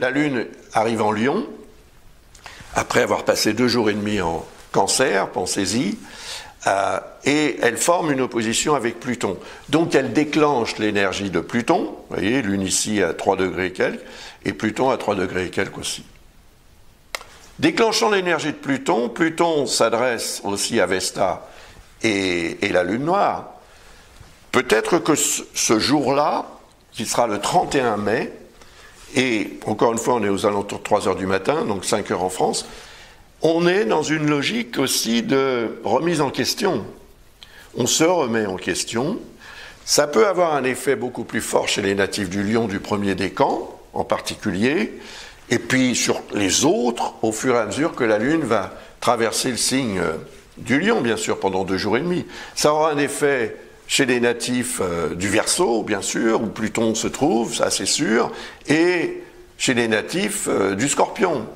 la Lune arrive en Lion, après avoir passé 2 jours et demi en Cancer, pensez-y, et elle forme une opposition avec Pluton. Donc elle déclenche l'énergie de Pluton, vous voyez, Lune ici à 3 degrés et quelques, et Pluton à 3 degrés et quelques aussi. Déclenchant l'énergie de Pluton, Pluton s'adresse aussi à Vesta et la Lune noire. Peut-être que ce jour-là, qui sera le 31 mai, et encore une fois on est aux alentours de 3 heures du matin, donc 5 heures en France, on est dans une logique aussi de remise en question. On se remet en question. Ça peut avoir un effet beaucoup plus fort chez les natifs du Lion du premier décan, en particulier, et puis sur les autres, au fur et à mesure que la Lune va traverser le signe du Lion, bien sûr, pendant 2 jours et demi. Ça aura un effet chez les natifs du Verseau, bien sûr, où Pluton se trouve, ça c'est sûr, et chez les natifs du Scorpion.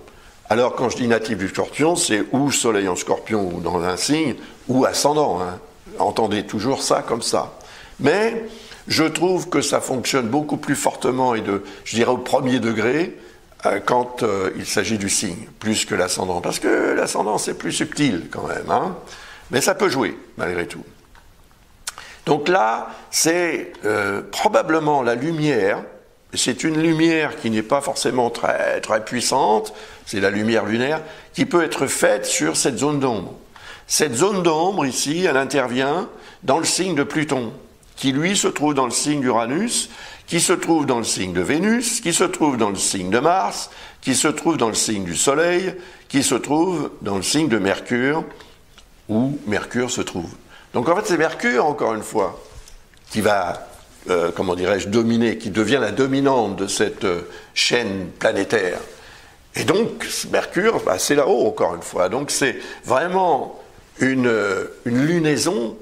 Alors, quand je dis natif du Scorpion, c'est ou Soleil en Scorpion ou dans un signe, ou ascendant. Hein. Entendez toujours ça comme ça. Mais je trouve que ça fonctionne beaucoup plus fortement et je dirais au premier degré quand il s'agit du signe, plus que l'ascendant. Parce que l'ascendant, c'est plus subtil quand même. Hein. Mais ça peut jouer, malgré tout. Donc là, c'est probablement la lumière. C'est une lumière qui n'est pas forcément très, très puissante, c'est la lumière lunaire, qui peut être faite sur cette zone d'ombre. Cette zone d'ombre, ici, elle intervient dans le signe de Pluton, qui lui se trouve dans le signe d'Uranus, qui se trouve dans le signe de Vénus, qui se trouve dans le signe de Mars, qui se trouve dans le signe du Soleil, qui se trouve dans le signe de Mercure, où Mercure se trouve. Donc en fait, c'est Mercure, encore une fois, qui va... comment dirais-je, dominée, qui devient la dominante de cette chaîne planétaire. Et donc, Mercure, bah, c'est là-haut, encore une fois. Donc, c'est vraiment une lunaison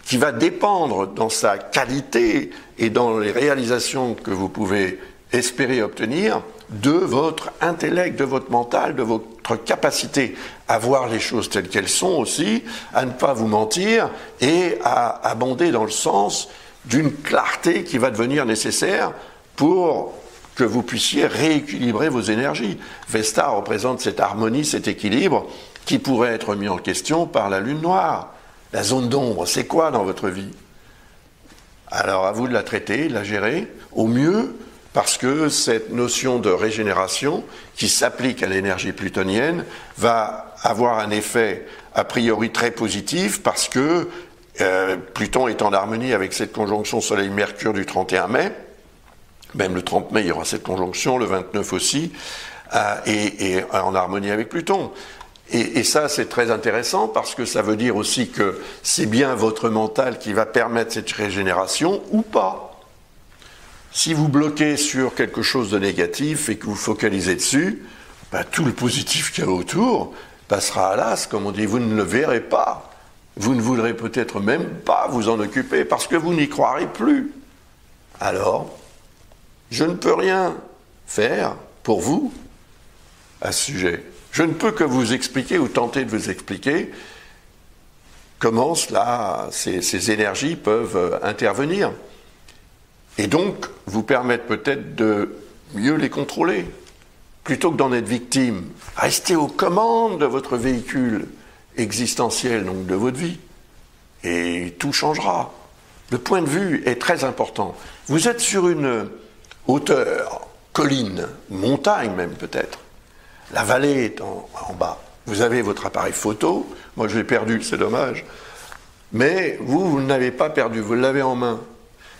qui va dépendre dans sa qualité et dans les réalisations que vous pouvez espérer obtenir de votre intellect, de votre mental, de votre capacité à voir les choses telles qu'elles sont aussi, à ne pas vous mentir et à abonder dans le sens d'une clarté qui va devenir nécessaire pour que vous puissiez rééquilibrer vos énergies. Vesta représente cette harmonie, cet équilibre qui pourrait être mis en question par la Lune noire. La zone d'ombre, c'est quoi dans votre vie? Alors à vous de la traiter, de la gérer au mieux, parce que cette notion de régénération qui s'applique à l'énergie plutonienne va avoir un effet a priori très positif, parce que Pluton est en harmonie avec cette conjonction Soleil-Mercure du 31 mai, même le 30 mai il y aura cette conjonction, le 29 aussi, et en harmonie avec Pluton. Et ça c'est très intéressant parce que ça veut dire aussi que c'est bien votre mental qui va permettre cette régénération ou pas. Si vous bloquez sur quelque chose de négatif et que vous focalisez dessus, ben, tout le positif qu'il y a autour passera à l'as, comme on dit, vous ne le verrez pas. Vous ne voudrez peut-être même pas vous en occuper parce que vous n'y croirez plus. Alors, je ne peux rien faire pour vous à ce sujet. Je ne peux que vous expliquer ou tenter de vous expliquer comment ces énergies peuvent intervenir. Et donc, vous permettre peut-être de mieux les contrôler. Plutôt que d'en être victime, restez aux commandes de votre véhicule existentiel, donc de votre vie, et tout changera. Le point de vue est très important. Vous êtes sur une hauteur, colline, montagne même peut-être. La vallée est en bas. Vous avez votre appareil photo, moi je l'ai perdu, c'est dommage, mais vous ne l'avez pas perdu, vous l'avez en main.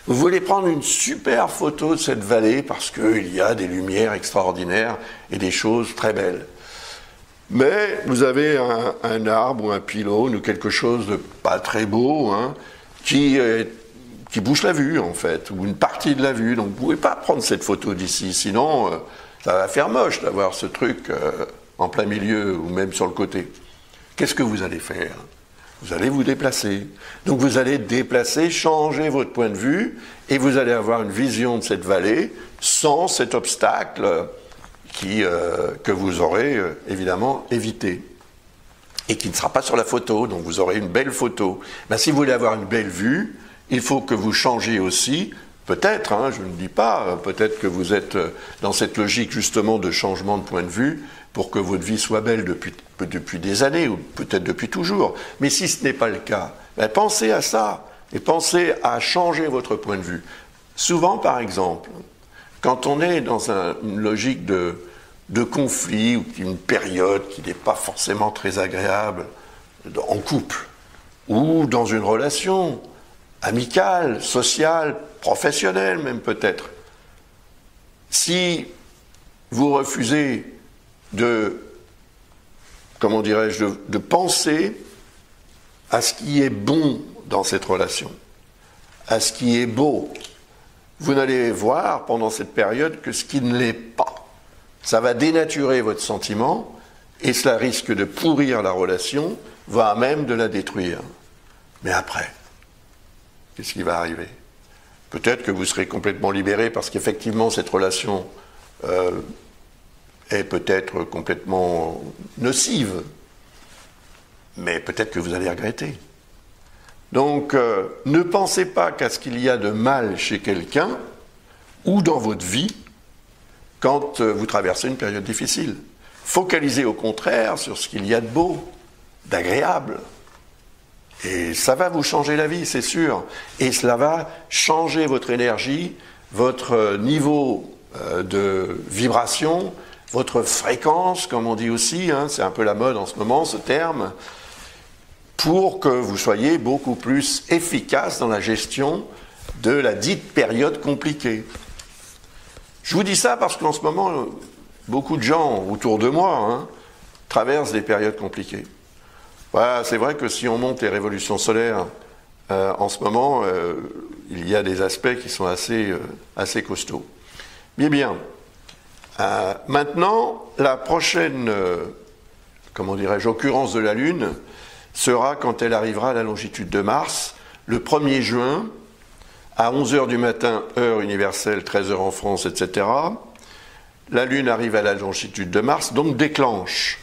Vous voulez prendre une super photo de cette vallée parce qu'il y a des lumières extraordinaires et des choses très belles. Mais vous avez un arbre ou un pylône ou quelque chose de pas très beau hein, qui bouche la vue en fait, ou une partie de la vue. Donc vous ne pouvez pas prendre cette photo d'ici, sinon ça va faire moche d'avoir ce truc en plein milieu ou même sur le côté. Qu'est-ce que vous allez faire? Vous allez vous déplacer. Donc vous allez déplacer, changer votre point de vue et vous allez avoir une vision de cette vallée sans cet obstacle que vous aurez évidemment évité et qui ne sera pas sur la photo, donc vous aurez une belle photo. Ben, si vous voulez avoir une belle vue, il faut que vous changiez aussi Peut-être, hein, je ne dis pas, peut-être que vous êtes dans cette logique justement de changement de point de vue pour que votre vie soit belle depuis des années, ou peut-être depuis toujours. Mais si ce n'est pas le cas, ben pensez à ça, et pensez à changer votre point de vue. Souvent, par exemple, quand on est dans une logique de conflit, ou une période qui n'est pas forcément très agréable, en couple, ou dans une relation amicale, sociale, professionnelle même peut-être, si vous refusez de penser à ce qui est bon dans cette relation, à ce qui est beau, vous n'allez voir pendant cette période que ce qui ne l'est pas. Ça va dénaturer votre sentiment et cela risque de pourrir la relation, voire même de la détruire. Mais après, qu'est-ce qui va arriver? Peut-être que vous serez complètement libéré parce qu'effectivement cette relation est peut-être complètement nocive, mais peut-être que vous allez regretter. Donc, ne pensez pas qu'à ce qu'il y a de mal chez quelqu'un ou dans votre vie quand vous traversez une période difficile. Focalisez au contraire sur ce qu'il y a de beau, d'agréable. Et ça va vous changer la vie, c'est sûr. Et cela va changer votre énergie, votre niveau de vibration, votre fréquence, comme on dit aussi, hein, c'est un peu la mode en ce moment, ce terme, pour que vous soyez beaucoup plus efficace dans la gestion de la dite période compliquée. Je vous dis ça parce qu'en ce moment, beaucoup de gens autour de moi traversent des périodes compliquées. Voilà, c'est vrai que si on monte les révolutions solaires en ce moment, il y a des aspects qui sont assez costauds. Bien. Maintenant, la prochaine, occurrence de la Lune sera quand elle arrivera à la longitude de Mars, le 1er juin, à 11h du matin, heure universelle, 13h en France, etc. La Lune arrive à la longitude de Mars, donc déclenche